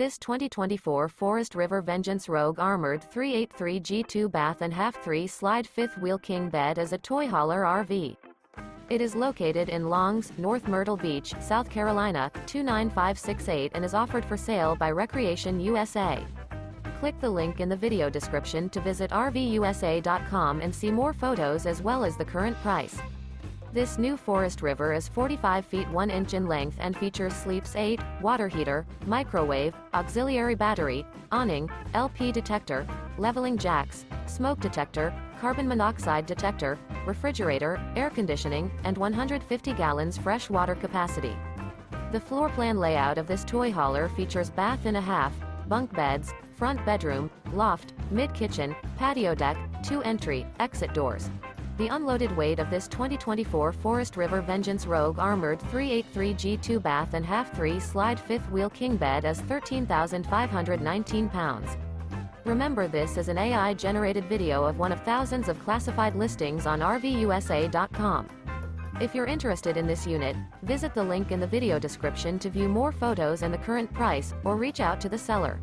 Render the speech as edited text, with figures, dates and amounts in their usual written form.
This 2024 Forest River Vengeance Rogue Armored 383 G2 bath and half 3 slide fifth wheel king bed is a toy hauler RV. It is located in Longs, North Myrtle Beach, South Carolina, 29568 and is offered for sale by Recreation USA. Click the link in the video description to visit RVUSA.com and see more photos as well as the current price. This new Forest River is 45 feet 1 inch in length and features sleeps 8, water heater, microwave, auxiliary battery, awning, LP detector, leveling jacks, smoke detector, carbon monoxide detector, refrigerator, air conditioning, and 150 gallons fresh water capacity. The floor plan layout of this toy hauler features bath and a half, bunk beds, front bedroom, loft, mid-kitchen, patio deck, 2 entry, exit doors. The unloaded weight of this 2024 Forest River Vengeance Rogue Armored 383 G2 bath and half 3 slide fifth wheel king bed is 13,519 pounds. Remember, this is an AI-generated video of one of thousands of classified listings on RVUSA.com. If you're interested in this unit, visit the link in the video description to view more photos and the current price, or reach out to the seller.